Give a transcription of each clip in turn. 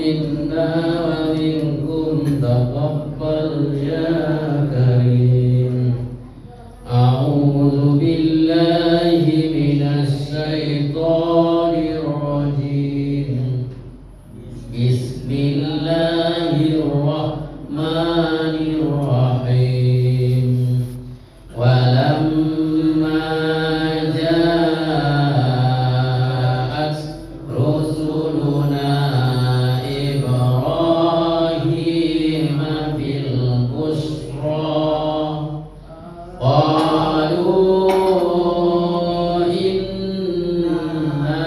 منا ومنكم تقبل يا كريم. أعوذ بالله من الشيطان الرجيم. بسم الله الرحمن الرحيم. ولما جاءت رسلنا إبراهيم بالبشرى قالوا إنا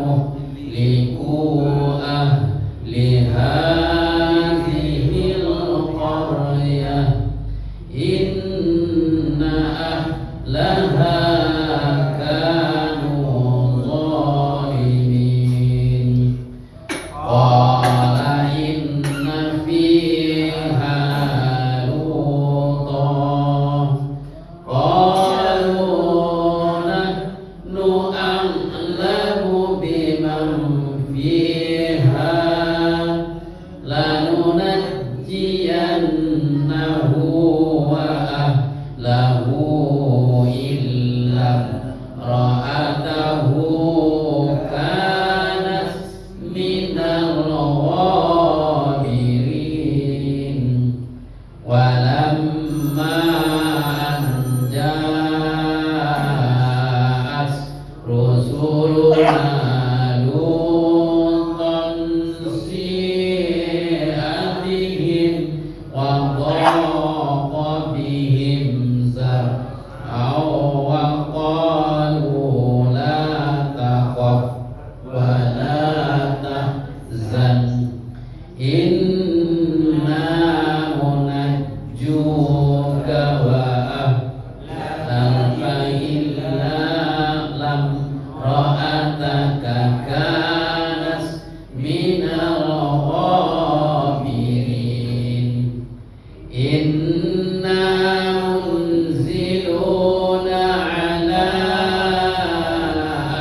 مهلكو أهل هذه القرية إن أهلها كانوا ظالمين. قال إن فيها لوطا قالوا نحن أعلم بمن فيها لننجينه وأهله إلا امرأته كانت من الغابرين. ولما أن جاءت رسلنا لوطا سيء بهم وضاق بهم ذرعا وقالوا لا تخف ولا تحزن إنا منجوك وأهلك إلا امرأتك كانت من الغابرين. إنا منزلون على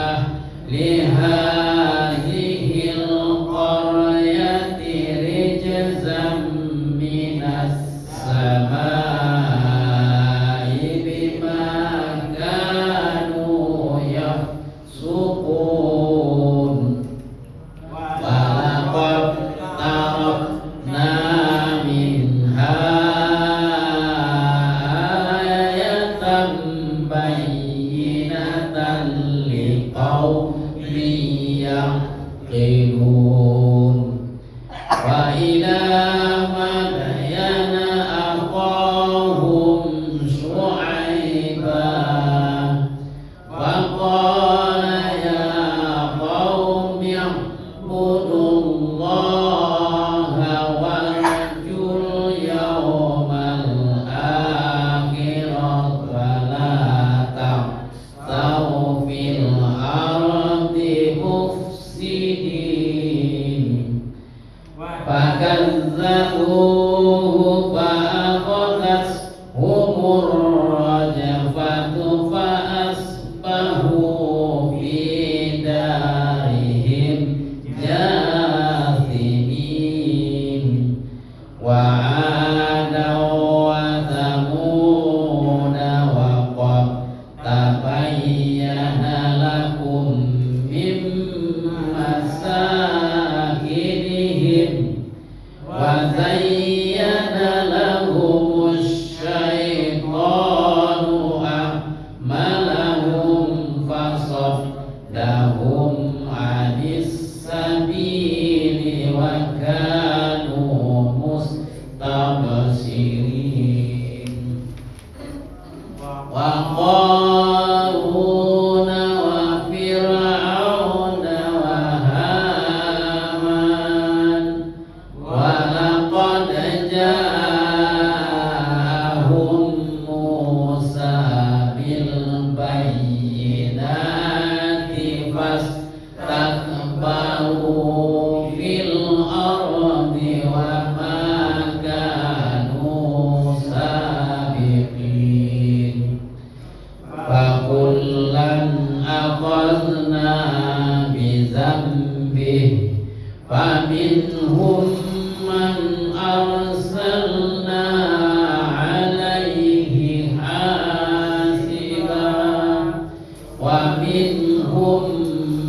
أهل هذه القرية رجزا من السماء بما كانوا يفسقون. ولقد تركنا منها آية بينة لقوم يعقلون. وإلى مدين أخاهم شعيبا فقال يا قوم اعبدوا الله وارجوا اليوم الآخر ولا تعثوا في الأرض مفسدين. فكذبوه فأخذتهم الرجفة فأصبحوا في دارهم جاثمين. وعادا وثمود وقد تبين لكم من مساكنهم وزين فمنهم من أرسلنا عليه حاسبا ومنهم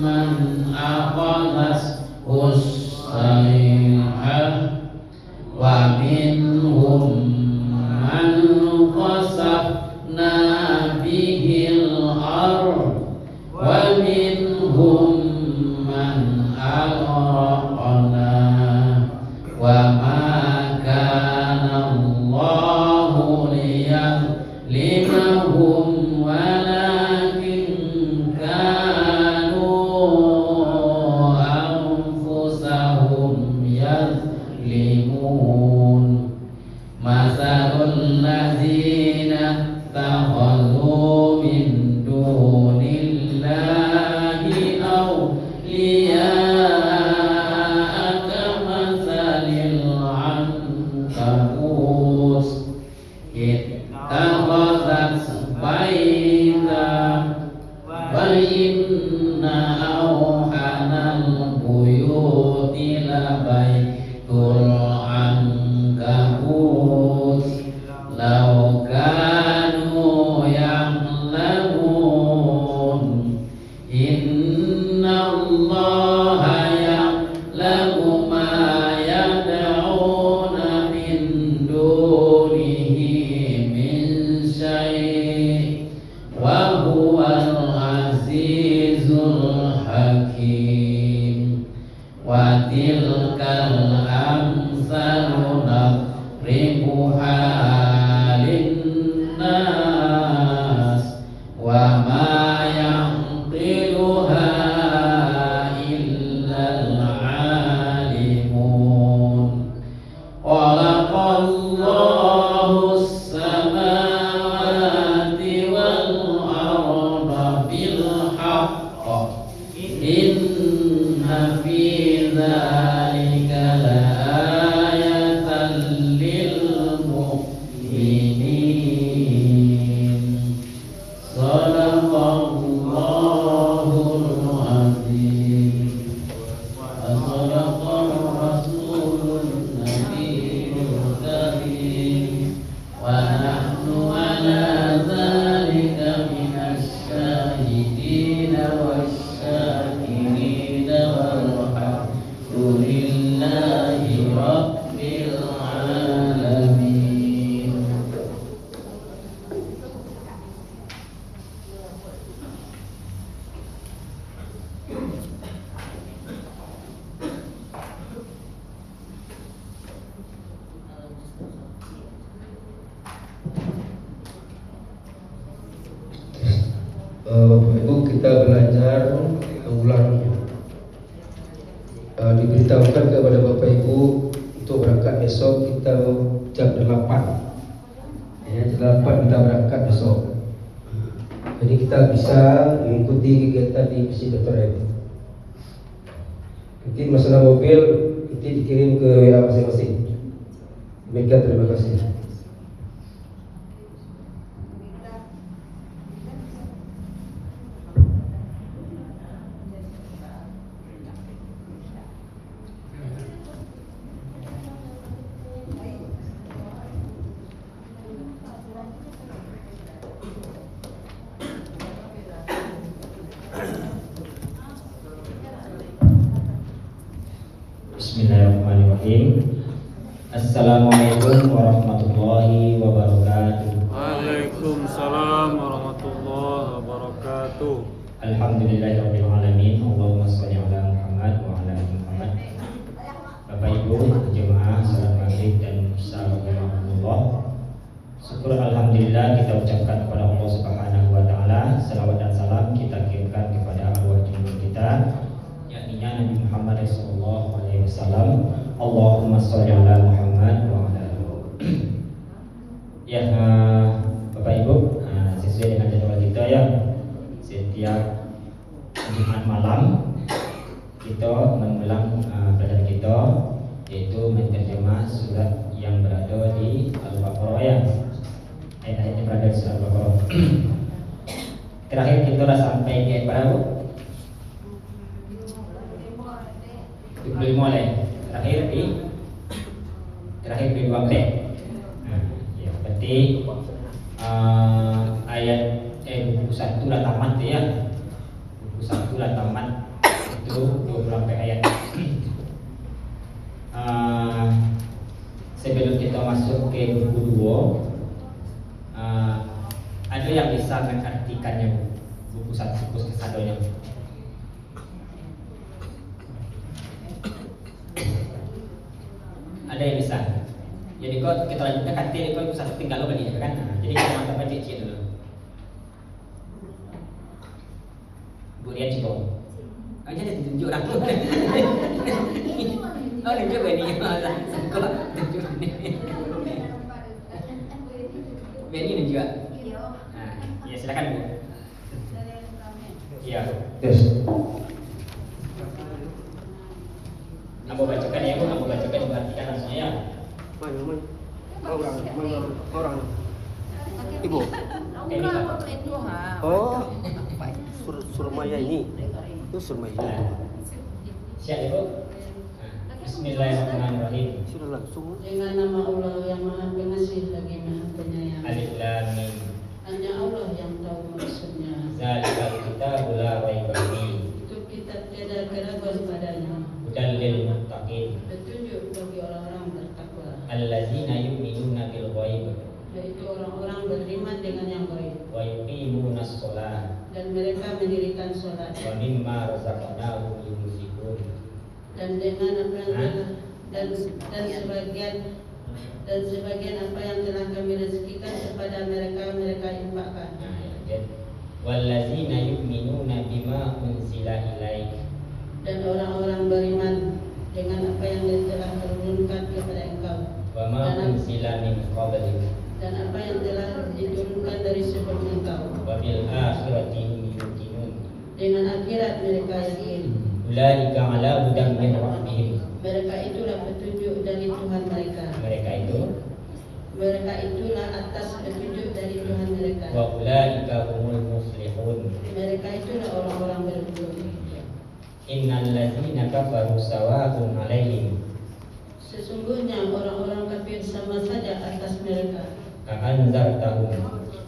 من أخذته الصيحة ومنهم من خسفنا به الأرض ومنهم من أغرقنا وما كان الله ليظلمهم ولكن كانوا أنفسهم يظلمون مثل الذين اتخذوا من دون الله أولياء كمثل العنكبوت اتخذت بيتا وإن أوهن البيوت لبيت العنكبوت لو كانوا يعلمون إن الله يعلم ما يدعون من دونه من شيء وهو العزيز الحكيم وتلك الأمثال نضربها للناس وما يعقلها إلا العالمون خلق الله السماوات والأرض بالحق إن في ذلك لآية للمؤمنين صدق الله العظيم وصدق الرسول النبي الكريم ونحن على ذلك من الشاهدين والشاكرين والحمد لله رب العالمين. Bapak Ibu, kita belajar ulang. Diberitahukan kepada Bapak Ibu untuk berangkat besok kita jam 8. Ya, jam 8 kita berangkat besok. Jadi kita bisa mengikuti kegiatan di Masjid Dr. M. Nanti masalah mobil itu dikirim ke WA masing-masing. Demikian, terima kasih. Bismillahirrahmanirrahim. Assalamualaikum warahmatullahi wabarakatuh. Waalaikumsalam warahmatullahi wabarakatuh. Alhamdulillahirabbil alamin. Allahumma shalli ala Muhammad wa ala ali Muhammad. Bapak Ibu jemaah salat maghrib dan isya rahimakumullah. Syukur alhamdulillah kita ucapkan kepada Allah Subhanahu wa taala. Salawat dan salam kita kirimkan kepada arwah junjungan kita yakni Nabi Muhammad sallallahu alaihi wasallam. Allahumma shalli ala Muhammad wa ala ali. Ya, Bapak Ibu, sesuai dengan jadwal kita ya, setiap Jumat malam kita mengulang pelajaran kita, yaitu menterjemah surat yang berada di Al-Baqarah ya, ayat-ayat yang berada di surat Al-Baqarah. Terakhir kita sudah sampai ke ayat berapa? dimulai terakhir di 2B. Ya, berarti ayat buku 1 udah tamat ya. Buku 1 udah tamat itu 20 ayat. Sebelum kita masuk ke buku 2, ada yang bisa mengartikannya buku 1 buku satunya? Ada yang bisa. Jadi kalau kita lanjutkan kantin itu satu tinggal lo beli kan. Jadi kita mantap aja cik dulu. Bu lihat cik kok. Aja dia tunjuk orang tuh. Oh tunjuk ini malah. Kok tunjuk ini. Beni ini juga. Nah, ya silakan Bu. Iya. Yes. Aku bacakan ya Bu, aku bacakan diperhatikan langsung ya. Orang. Ibu. Ini Pak. Oh. Surmaya ini. Itu Surmaya. Siap ya Bu. Bismillahirrahmanirrahim. Sudah langsung. Dengan nama Allah yang Maha Pengasih lagi Maha Penyayang. Alif Lam Mim. Hanya Allah yang tahu maksudnya. Zalikal kitabul la raiba fihi. Itu kitab tiada keraguan padanya. Hudal lil muttaqin. Petunjuk bagi orang-orang bertakwa. Allazina yu'minuna bil ghaib Yaitu orang-orang beriman dengan yang gaib wa yuqimunas shalah dan mereka mendirikan sholat wa mimma razaqnahum yunfiqun. dan dengan apa yang telah dan sebagian apa yang telah kami rezekikan kepada mereka infakkan. Nah, ya. Wallazina yu'minuna bima unzila ilaik Dan orang-orang beriman dengan apa yang telah turunkan kepada engkau wa ma unzila min qablik dan apa yang telah diturunkan dari sebelum engkau. wa bil akhirati hum yuqinun. Dengan akhirat mereka yakin. Ulaika ala hudan min rabbihim. Mereka itulah petunjuk dari Tuhan mereka. Mereka itulah atas petunjuk dari Tuhan mereka. Wa ulaika humul muflihun. Mereka itulah orang-orang beruntung. Innal ladzina kafaru sawa'un 'alaihim Sesungguhnya orang-orang kafir sama saja atas mereka. ka'anzartahum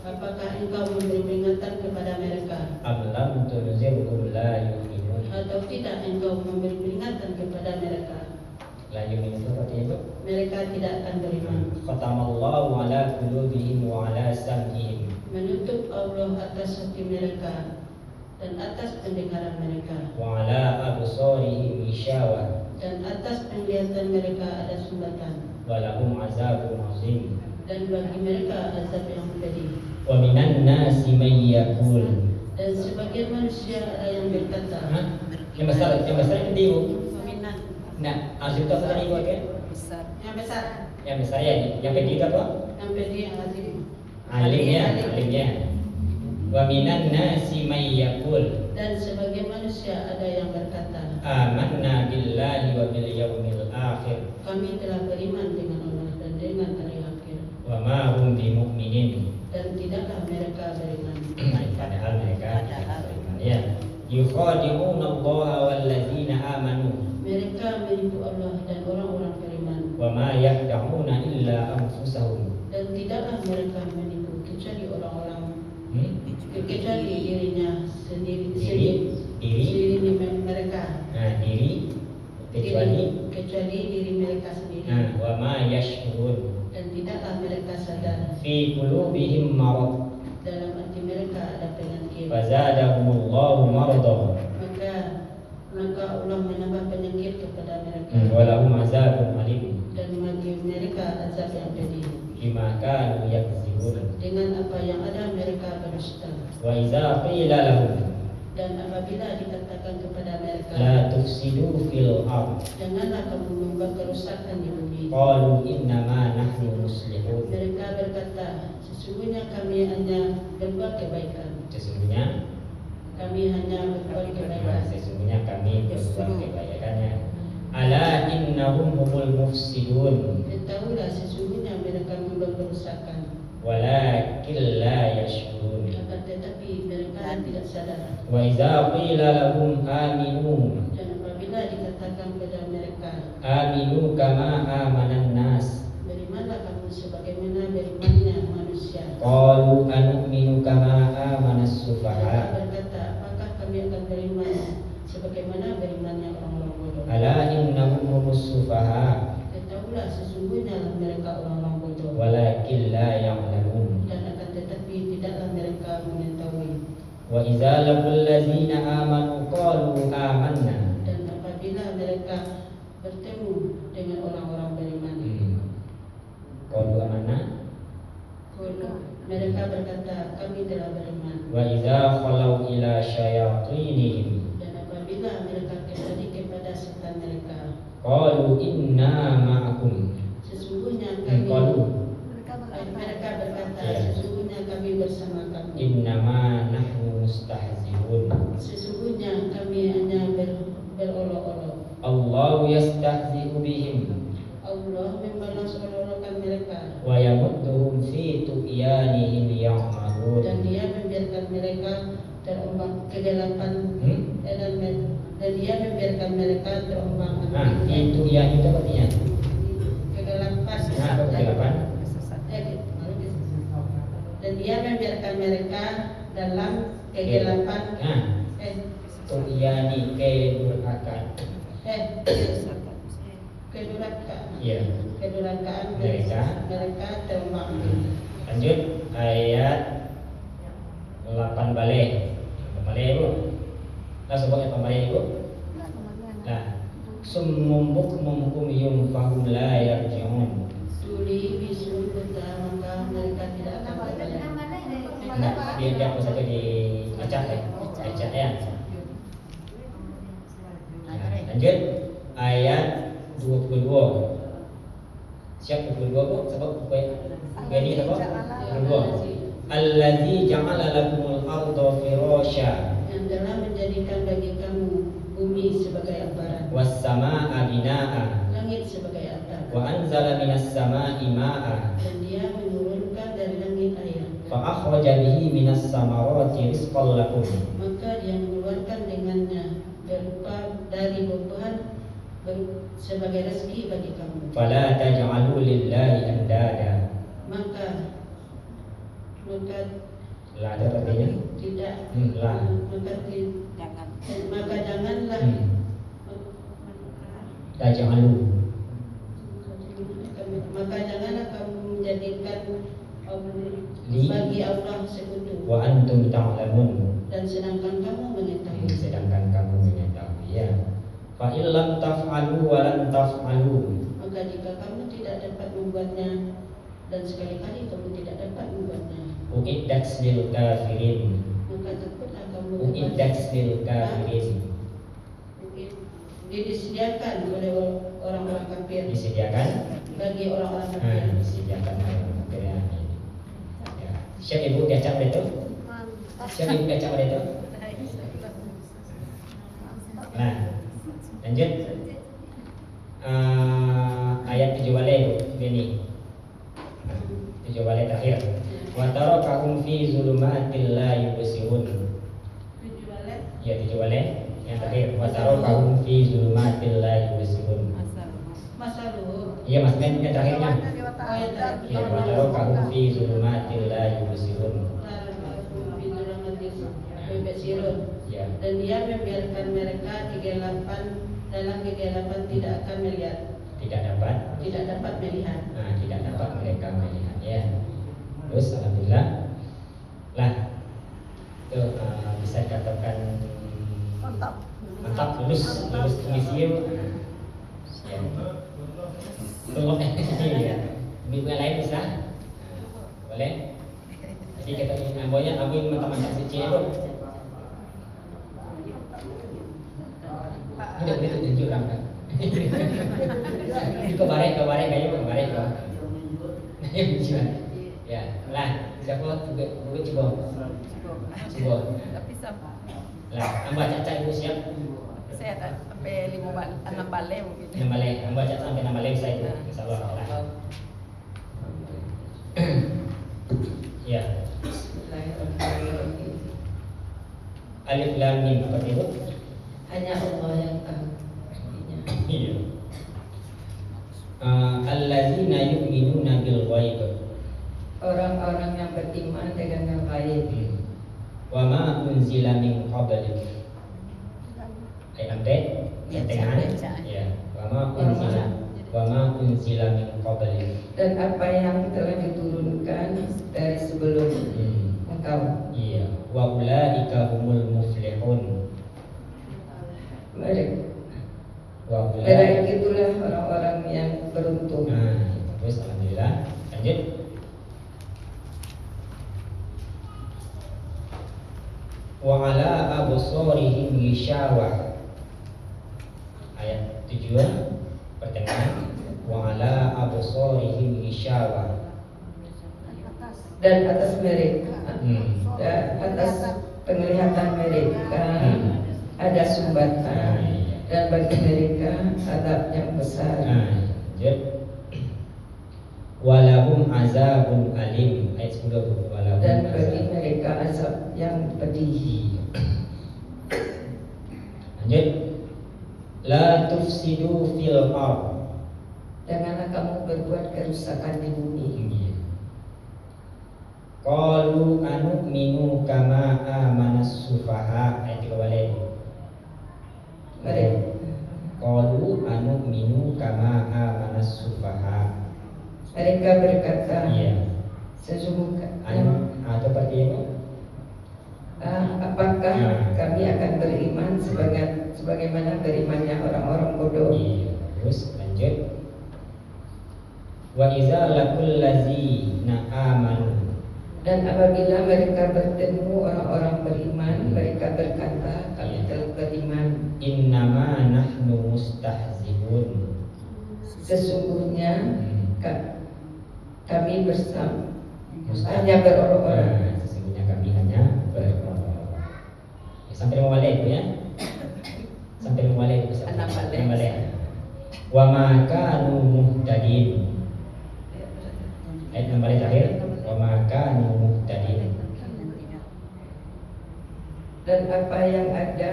Apakah engkau memberi peringatan kepada mereka am lam tunzirhum la yu'minun. atau tidak engkau memberi peringatan kepada mereka? La yu'minun itu artinya itu Mereka tidak akan beriman. khatamallahu ala qulubihim wa ala sam'ihim Menutup Allah atas hati mereka dan atas pendengaran mereka wa ala absarihim ghishawah dan atas penglihatan mereka ada sumbatan wa lahum azabun azim. dan bagi mereka azab yang pedih. Wa minan nasi may yaqul. Dan sebagian manusia ada yang berkata, Yang besar itu ibu. Peminat Nah, asal itu apa tadi ibu kan? besar, yang besar, Yang besar ya, yang pedih itu apa? yang pedih yang alim. Alimnya. Wa minan nasi may yaqul Dan sebagian manusia ada yang berkata, amanna billahi wa bil yaumil akhir kami telah beriman dengan Allah dan dengan hari akhir. wa ma hum bimu'minin. Dan tidaklah mereka beriman. Padahal mereka beriman ya. Yukhadi'una Allah wal ladzina amanu Mereka menipu Allah dan orang-orang beriman. wa ma yakhda'una illa anfusahum. Dan tidaklah mereka menipu kecuali orang-orang kecuali dirinya sendiri mereka. Nah, diri kecuali diri mereka sendiri. Nah, wa ma yashkurun. Dan tidaklah mereka sadar Fi qulubihim marad dalam hati mereka ada penyakit. fazadahumullahu maradan Maka Allah menambah penyakit kepada mereka. wa lahum azabun alim Dan bagi mereka azab yang pedih bima kanu yakzibun. dengan apa yang ada mereka berdusta. Wa idza qila lahum Dan apabila dikatakan kepada mereka, la tufsidu fil ard janganlah kamu membuat kerusakan di bumi, qalu innama nahnu muslihun. mereka berkata, sesungguhnya kami hanya berbuat kebaikan. Sesungguhnya Kami hanya berbuat kebaikan. kami berbuat kebaikannya. Ala innahum humul mufsidun Ketahuilah sesungguhnya mereka membuat kerusakan, walakin la yashkurun. akan tetapi mereka tidak sadar. Wa idza qila lahum aminu Dan apabila dikatakan kepada aminu kama amanan nas. Berimanlah kamu sebagaimana berimannya manusia. Qalu anu'minu kama amanas Mereka sufaha. berkata, apakah kami akan beriman sebagaimana berimannya orang-orang bodoh? Ala innahum humus sufaha Ketahuilah sesungguhnya mereka orang-orang bodoh, walakin la ya'lamun. dan akan tetapi tidaklah mereka mengetahui. Wa idza laqul ladzina amanu qalu amanna. Dan apabila mereka bertemu dengan orang-orang beriman, Qalu amanna. mereka berkata, kami telah beriman. Wa idza khalau ila syayatinihim Dan apabila mereka kembali kepada setan mereka, qalu inna ma'akum. sesungguhnya kami Qalu mereka berkata, Ya. sesungguhnya kami bersama kamu. innama nahnu mustahzi'un. Sesungguhnya kami hanya berolok-olok. Allahu yastahzi'u bihim Allah membalas olok-olokan mereka, wa yamudduhum fi tughyanihim ya'mahun. dan Dia membiarkan mereka terombang kegelapan dan Dia membiarkan mereka terombang Nah, itu yang itu artinya. kegelapan. Nah, apa kegelapan? Dan Dia membiarkan mereka dalam kegelapan. Nah, tuhyani kedurhakaan. Kedurhakaan. Iya. Kedurhakaan Mereka. mereka terombang. Lanjut ayat 8 balik. Balik Ibu. Nah, sebutnya pembalik Ibu. Nah, summum bukmum umyum fahum la yarji'un. Tuli bisul buta, maka mereka tidak akan berbalik. Enggak, dia hapus saja di Aceh ya. Aceh ya. Nah, lanjut ayat 22. Siap 22 Bu? Sebab ini apa? 22. Allazi ja'ala lakumul arda firasya Yang telah menjadikan bagi kamu bumi sebagai hamparan, was samaa'a binaa'a langit sebagai atap, wa anzala minas samaa'i maa'a dan Dia menurunkan dari langit air, fa akhraja bihi minas samarati rizqan lakum. maka Dia mengeluarkan dengannya berupa dari buah-buahan sebagai rezeki bagi kamu. Fala taj'alu lillahi andada. Maka La ada artinya? tidak La. maka janganlah Taj'alu. maka janganlah kamu menjadikan Li. bagi Allah sekutu, Wa antum ta'lamun. dan sedangkan kamu mengetahui. Sedangkan kamu mengetahui ya. Fa illam taf'alu wa lan taf'alu. Maka jika kamu tidak dapat membuatnya, dan sekali-kali kamu tidak dapat membuatnya, Uiddat lil kafirin. maka takutlah kamu Uiddat lil kafirin. disediakan oleh orang-orang kafir Disediakan. bagi orang-orang kafir. Disediakan oleh kafir ya. Ya. Siap Ibu baca itu? Siap Ibu baca itu? Nah, lanjut ayat 7 balik ini 7 balik terakhir. Wa tarakahum fi zulumatil la yubsirun. Ya 7 balik yang terakhir. Wa tarakahum fi zulumatil la yubsirun. Masa dulu. Iya Mas Ben yang terakhirnya. Oh ya tadi. Ya wa tarakahum fi zulumatil la yubsirun. Ya. Dan Dia membiarkan mereka kegelapan, dalam kegelapan tidak akan melihat, Tidak dapat melihat. Nah, tidak dapat mereka melihat ya. Terus alhamdulillah lah itu bisa dikatakan mantap lulus misiu ya. Belum ya. Minggu yang lain bisa boleh. Jadi kita ini ambonya ambil mantap-mantap suci itu. Udah tunjuk orang kan. Kebarek kayak kebarek kok. Ya, lah siapa juga coba. Tapi Lah, hamba caca ibu siap. saya sampai 6 balik mungkin. 6 balik, hamba caca sampai 6 balik saya ibu. Insyaallah. Lah. Ya. Alif lam mim apa itu? Hanya Allah yang tahu. Iya. allazina yu'minuna bil ghaib. Orang-orang yang beriman dengan yang gaib. Wa ma unzila min qablik. Sampai pertengahan. Ya. Wa ma unzila min qablik. Dan apa yang telah diturunkan dari sebelum engkau. Iya. Wa ulaika humul muflihun. Mereka itulah orang-orang yang beruntung. Nah, terus alhamdulillah. Lanjut. Wa ala absarihim ghishawah. Ayat 7 pertengahan. Wa ala absarihim ghishawah. Dan atas mereka, dan atas penglihatan mereka ada sumbatan, dan bagi mereka azab yang besar. Walahum azabun alim. Ayat 10. Walahum dan bagi mereka azab yang pedih. Lanjut. La tufsidu fil ardh. Janganlah kamu berbuat kerusakan di bumi. Qalu anu'minu kama amanas sufaha. Ayat 3 balik. Qalu anu'minu kama amanas sufaha. Mereka berkata, sesungguhnya atau seperti itu. Apakah kami akan beriman sebagaimana berimannya orang-orang bodoh? Terus lanjut. Wa iza laqul ladzina amanu. Dan apabila mereka bertemu orang-orang beriman, mereka berkata, kami telah beriman. Innama nahnu mustahzi'un. Sesungguhnya kami bersama hanya berolok-olok. Sesungguhnya kami hanya berolok-olok. Sampai memulai itu ya. Sampai memulai itu. Wa ma kanu muhtadin. Ayat nomor terakhir. Wa ma kanu muhtadin. Dan apa yang ada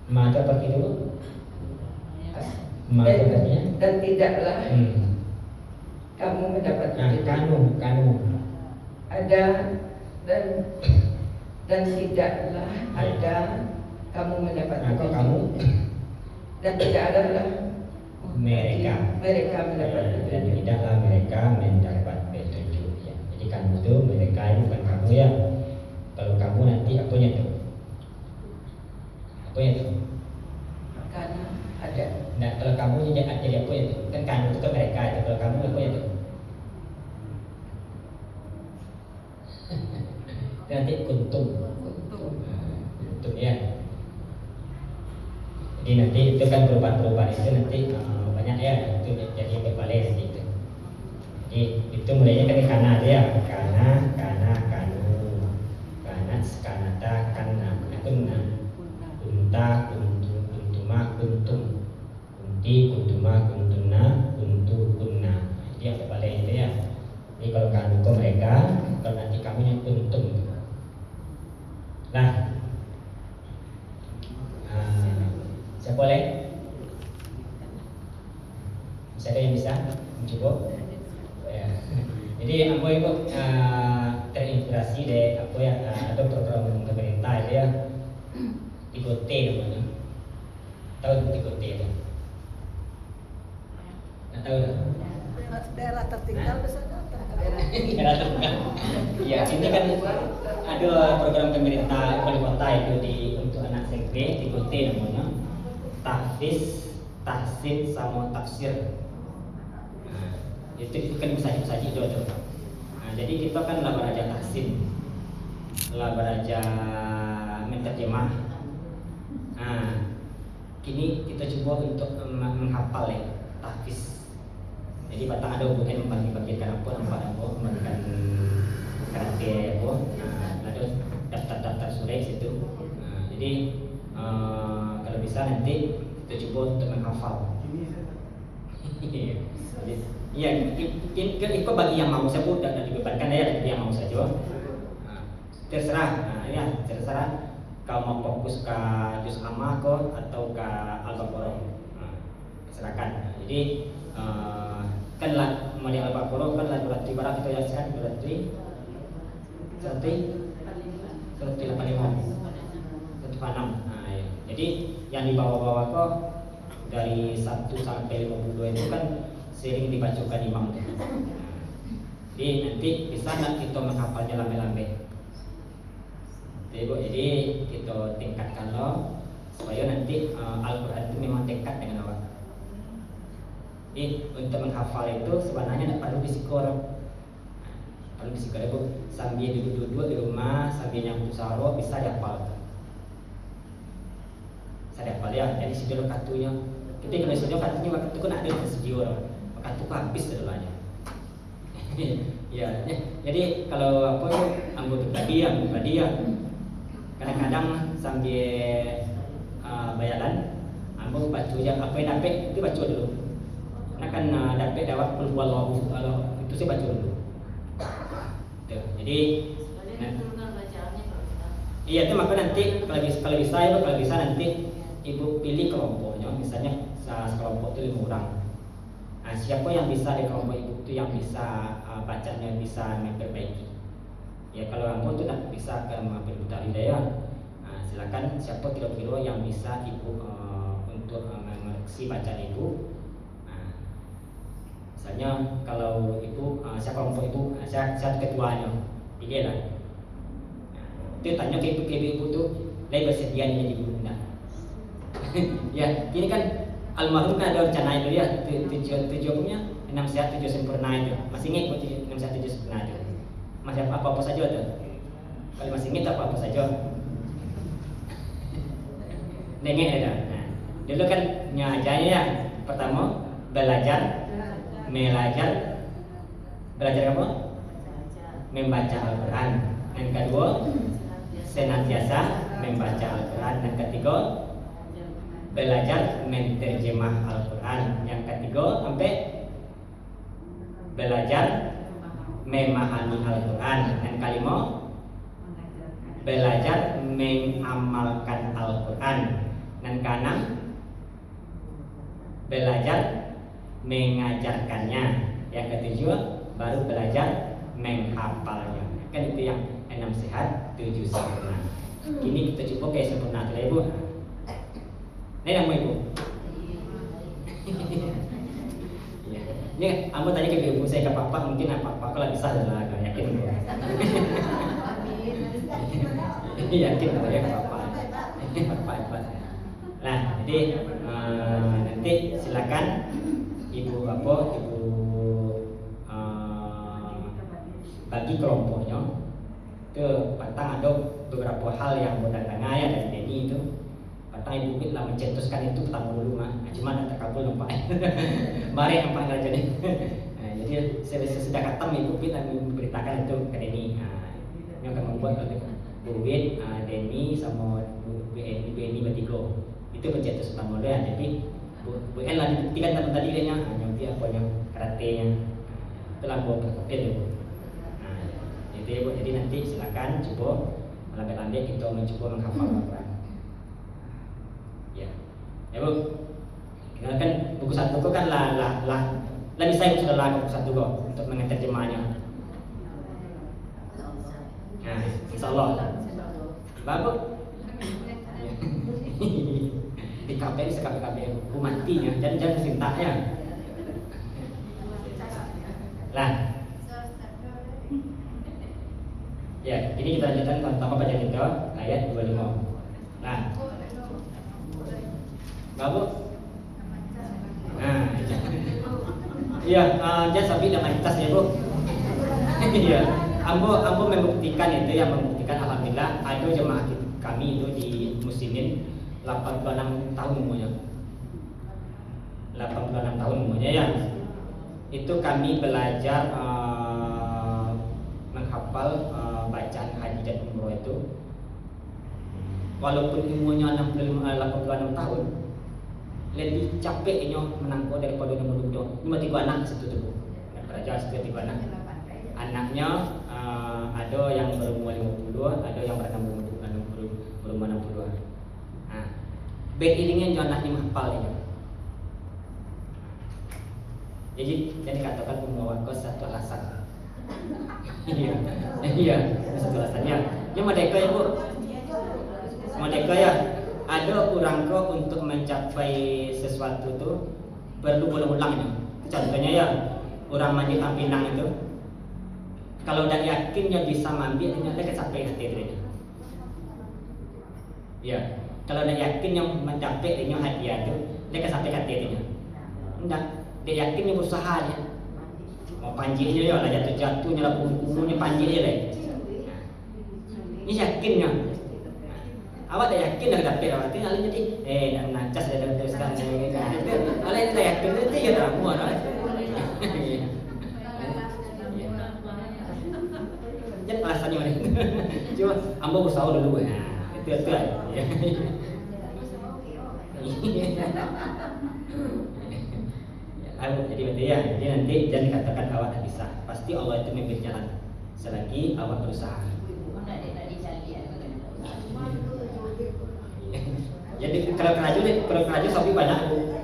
maka seperti itu. Dan tidaklah kamu mendapatkan kanu ada dan tidaklah ada kamu mendapatkan kamu dan tidak adalah mereka mendapatkan dan tidaklah mereka mendapat petunjuk ya. Jadi kamu itu mereka itu bukan kamu ya. Kalau kamu nanti apanya tuh? Karena ada. Nah kalau kamu jadi apa itu? Kan kamu itu kan mereka itu. Kalau kamu apa itu? Nanti kuntum ya. Jadi nanti itu kan perubahan-perubahan itu nanti banyak ya. Itu jadi berbalik nanti itu. Jadi itu mulainya kan karena dia karena kanu kanata kana kunna kunta kuntuma kuntum kunti kuntuma kuntunna kuntu kunna. Dia berbalik itu ya. Jadi kalau kanu ke mereka, kalau nanti kami yang kuntum. Nah, siapa boleh? Siapa yang bisa mencoba? Ya. Jadi aku itu terinspirasi dari apa ya ada program pemerintah itu ya 3T namanya. Tahu 3T itu? Nggak tahu tak? Daerah tertinggal biasanya. Daerah tertinggal. Ya ini kan ada program pemerintah wali kota itu untuk anak SMP 3T namanya. Tahfiz, tahsin, sama tafsir. Itu kan bisa itu aja. Nah, jadi kita kan lah belajar tahsin, lah belajar menterjemah. Nah, kini kita coba untuk menghafal ya tahfiz. Jadi batang ada hubungan membagi-bagikan membagikan karakter apa. Ada daftar-daftar surat situ. Jadi kalau bisa nanti kita coba untuk menghafal. Iya, ikut bagi yang mau sebut dan dibebankan ya, yang mau saja. Terserah, ya terserah. Kau mau fokus ke juz amma atau ke al-baqarah, silakan. Jadi kan lah mali al-baqarah kan lah berarti barang kita yakin berarti 85. Nah, ya. Jadi yang di bawah-bawah kok dari 1 sampai 52 itu kan sering dibacakan imam. Jadi nanti bisa nggak kita menghafalnya lambe-lambe. Jadi kita tingkatkan lo supaya nanti Al-Quran itu memang dekat dengan awak. Jadi untuk menghafal itu sebenarnya tidak perlu bisikor. Perlu bisikor itu sambil duduk-duduk di rumah sambil nyambut saro bisa dihafal. Saya dihafal ya. Jadi sedia katunya. Kita kalau sedia katunya waktu itu kan ada sedia maka itu habis dulunya. Ya, jadi kalau apa itu anggota tadi ya kadang-kadang sambil bayaran ambo baca aja apa yang dapat itu baca dulu. Karena kan dapat dapat wallahu itu saya baca dulu. Tuh, jadi iya itu maka nanti kalau bisa nanti ibu pilih kelompoknya, misalnya sekelompok itu 5 orang. Nah, siapa yang bisa di kelompok ibu itu yang bisa bacanya bisa memperbaiki. Ya kalau kamu itu tidak bisa ke Mahfudz Hidayah, nah, silakan siapa kira-kira yang bisa ibu untuk mengoreksi bacaan ibu. Nah, misalnya kalau ibu saya kelompok ibu, saya ketuanya, pilih lah. Nah, itu tanya ke ibu tuh, lain bersedia nih ibu enggak? Ya, ini kan almarhum kan ada rencana itu ya, tujuannya 6 sehat 7 sempurna itu. Masih ingat 6 sehat 7 sempurna itu? Masih apa saja tuh? Kalau masih ingat apa saja? Nengek ada. Nah, dulu kan ngajarnya ya. Pertama belajar apa? Membaca Al-Quran. Yang kedua senantiasa membaca Al-Quran. Yang ketiga belajar menterjemah Al-Quran. Yang ketiga sampai belajar memahami Al-Quran. Dan kelima belajar mengamalkan Al-Quran. Dan keenam belajar mengajarkannya. Yang ketujuh baru belajar menghafalnya. Kan itu yang 6 sehat 7 sempurna. Kini kita coba kayak sempurna dulu ibu. Ini nama ibu. Ini kamu tanya ke ibu saya ke papa mungkin apa kalau bisa lah yakin. Yakin katanya ke papa. Papa. Nah jadi nanti silakan ibu bagi kelompoknya. Itu patang ada beberapa hal yang berdatangan ya dari Denny itu. Patang ibu lah mencetuskan itu pertama dulu mah, cuma tak terkabul nampak. Mari nampak aja nih. Nah, jadi sudah kata ibu kita memberitakan itu ke Denny. Yang akan membuat Bu Win, Denny sama Bu Eni bertiga. Itu pencetus pertama dia. Jadi Bu En lah dibuktikan teman tadi dia nanti apa yang karatenya. Itulah buat perkopian itu. Jadi nanti silakan coba lambat-lambat kita mencoba menghafal Al-Quran. Ya Bu, kan buku 1 itu kan lah bisa ibu sudah lah buku 1 kok untuk menterjemahnya. Nah, insyaallah. Bagus. Di KPI sekali matinya, jangan sintanya. Lah. Ya, ini kita lanjutkan pertama baca kita ayat 25. Nah, Babu. Nah, iya, jangan sampai dalam kitas ya Bu. Iya, ambo membuktikan itu yang membuktikan alhamdulillah ada jemaah kami itu di Muslimin 86 tahun umurnya. 86 tahun umurnya ya. Itu kami belajar menghafal bacaan haji dan umroh itu. Walaupun umurnya 86 tahun, lebih capeknya menangkau daripada umur 2. 3 anak situ tuh. Raja situ 3 anak. Anaknya ada yang berumur 52, ada yang berumur 62. Nah, beiringnya jo anaknya menghafal ini. Jadi katakan membawa kos satu alasan. Iya, satu alasannya. Ini merdeka ya Bu. Merdeka ya. Ada orang kok untuk mencapai sesuatu tuh perlu ulang-ulangnya. Contohnya ya, orang mandi Pinang itu, kalau udah yakinnya bisa mandi, dia sampai hati itu. Ya, kalau udah yakin yang mencapai ini hadiah itu, dia sampai hati itu. Enggak, dia yakin yang berusaha ya. Mau panjinya ya, lah jatuh-jatuhnya lah, punggungnya panjinya lah. Ini yakinnya. Awak dah yakin dah dapet awak tu, alih jadi nak nacas dah dapet sekarang ni kan. Alih dah yakin tu ya dah muar lah. Jangan alasannya mana. Cuma ambo usaha dulu. Itu lah. Jadi betul ya. Jadi nanti jangan katakan awak tak bisa. Pasti Allah itu memberi jalan selagi awak berusaha. Jadi kalau keraju sapi banyak Bu.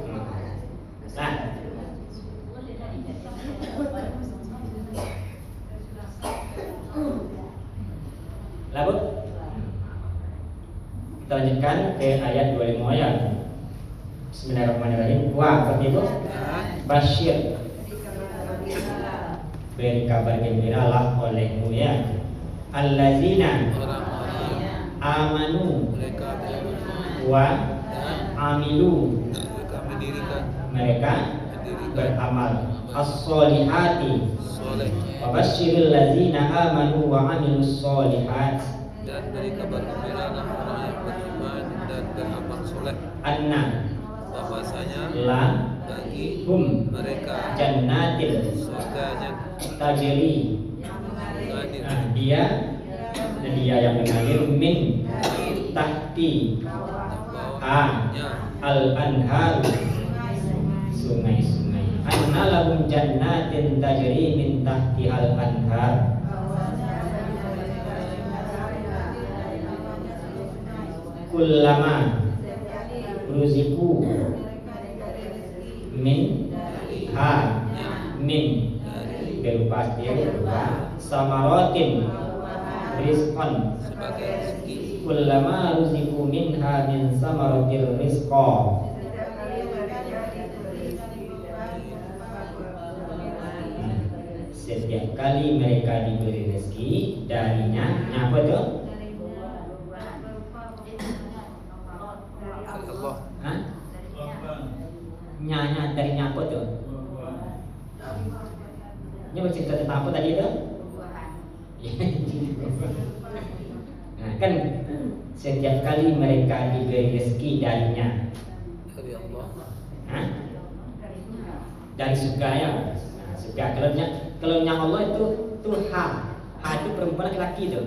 Nah, lalu kita lanjutkan ke ayat 25 ya. Bismillahirrahmanirrahim. Wah, seperti itu. Basyir, beri kabar gembiralah olehmu ya. Allazina amanu wa amilu, mereka beramal as-solihati. Wa basyiril ladzina amanu wa amilus solihat, dan beri kabar gembiralah orang yang beriman dan beramal soleh. Anna, bahwasanya la bagi hum mereka jannatin surganya tajri, mengalir dia yang mengalir min tahti al-anhar, sungai-sungai. Anna lahum jannatin tajri min tahti al-anhar. Kullama ruziku min berupa samaratin rizqan, sebagai rezeki. kullama ruziku minha min samaratil rizqa. Setiap kali mereka diberi rezeki darinya, apa tuh? Allah. Hah? Nyanya darinya apa tuh? Ini bercerita tentang apa tadi itu? Nah, kan setiap kali mereka diberi rezeki darinya, Dari Allah. Hah? Dari surga ya. Nah, surga kalau yang Allah itu ha itu perempuan laki-laki itu.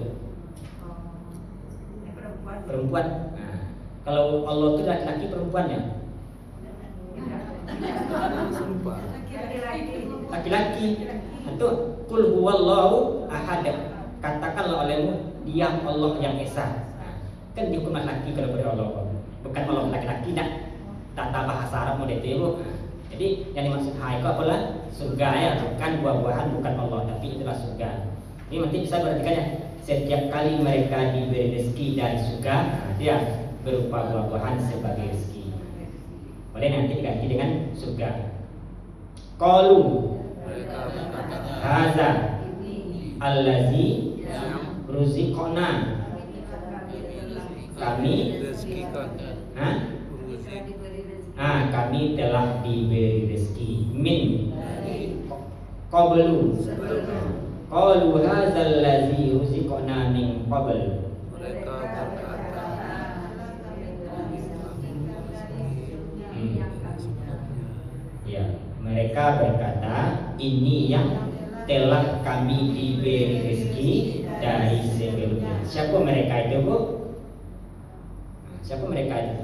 Perempuan. Nah, kalau Allah itu laki-laki perempuannya. Serupa. Laki-laki. Itu kul huwallahu ahad. Katakanlah olehmu dia Allah yang esa. Nah, kan dihukum laki kalau pada Allah. Bukan Allah laki-laki dah. Tata bahasa Arab model itu Bu. Jadi yang dimaksud hai itu apalah? Surga ya, bukan buah-buahan, bukan Allah, tapi itulah surga. Ini nanti bisa perhatikannya. Setiap kali mereka diberi rezeki dari surga, dia berupa buah-buahan sebagai rezeki. Boleh nanti diganti dengan surga. Qalu Mereka berkata, haza allazi ruziqona, kami rezekikan ruzik kami telah diberi rezeki min qablu. Qalu haza allazi ruziqona min qabl. mereka berkata Ya, mereka berkata ini yang telah kami diberi rezeki dari sebelumnya. Siapa mereka itu Bu? Siapa mereka itu?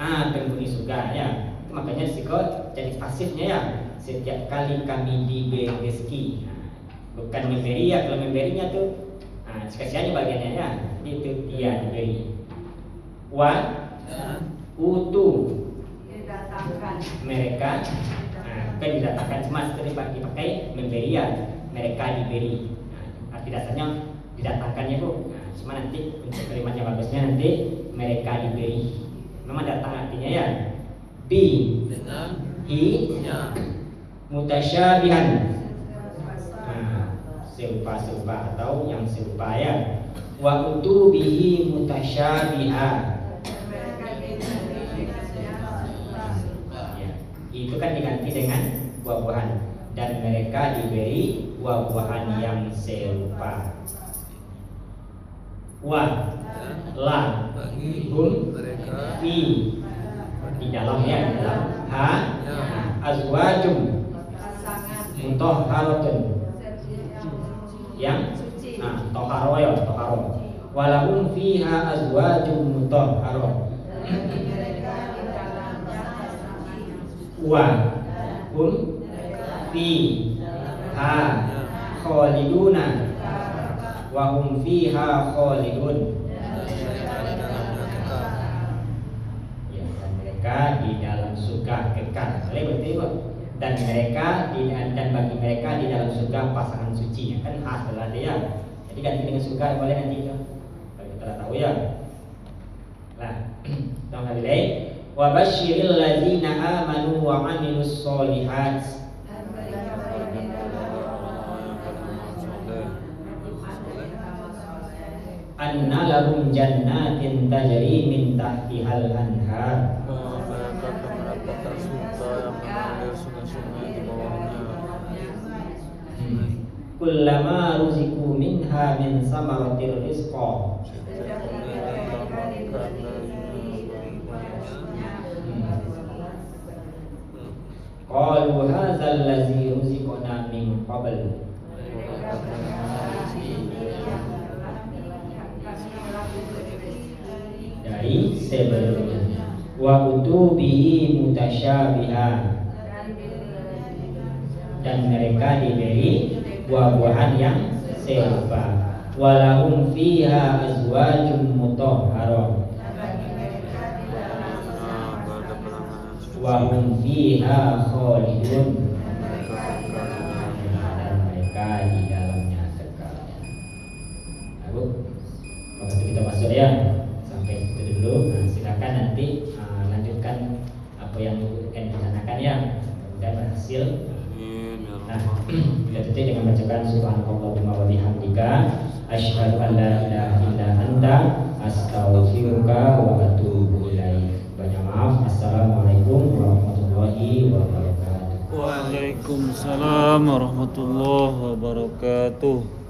Penghuni surga ya. Itu makanya sikot jadi pasifnya ya. Setiap kali kami diberi rezeki, bukan memberi ya. Kalau memberinya tuh, sekasiannya bagiannya ya. Itu dia diberi. Wa utu, mereka maka didatangkan cuma dipakai memberian, mereka diberi. Arti dasarnya didatangkannya bu. Cuma nanti untuk kalimatnya bagusnya nanti mereka diberi. Memang datang artinya ya. Bi dengan hi mutasyabihan. Serupa atau yang serupa ya. Wa utubihi mutasyabiha. Ya, itu kan diganti dengan buah-buahan dan mereka diberi buah-buahan yang serupa. Wa la bagi hum mereka fi di dalam ya, di dalam ha azwajum mutahharatun yang toharo ya, toharo. Walahum fiha azwajum mutahharah. Wa hum fi ha khaliduna wa hum fiha khalidun. Ya, dan mereka di dalam surga kekal. Berarti dan mereka dan bagi mereka di dalam surga pasangan suci. Kan khas adalah dia. Jadi ganti dengan surga boleh nanti ya. Kalau kita tahu ya. Nah, tolong lagi. Wa basyiril ladzina amanu wa 'amilus sholihat. Anna lahum jannatin tajri min tahtihal anhar. mereka akan mendapatkan surga yang mengalir sungai-sungai di bawahnya. Kullama ruziku minha min samaratir rizqa. Setiap mereka makan darinya buah-buahnya. Qalu hadzal ladzi ruziqna min qabl. Dari sebelumnya. Wa utubihi mutasyabiha. Dan mereka diberi buah-buahan yang serupa. Walahum fiha azwajum mutahharah. Wa hum fiha khalidun. Dan mereka di dalamnya kekal. Nah, Bu, waktu kita masuk ya. Sampai itu dulu. Nah, silakan nanti lanjutkan apa yang akan dilaksanakan ya. Mudah-mudahan berhasil. Nah, kita tutup dengan bacaan subhanallahumma wa bihamdika asyhadu an la ilaha illa anta astaghfiruka wa atubu ilaik. Banyak maaf. Assalamualaikum warahmatullahi wabarakatuh. Waalaikumsalam warahmatullahi wabarakatuh.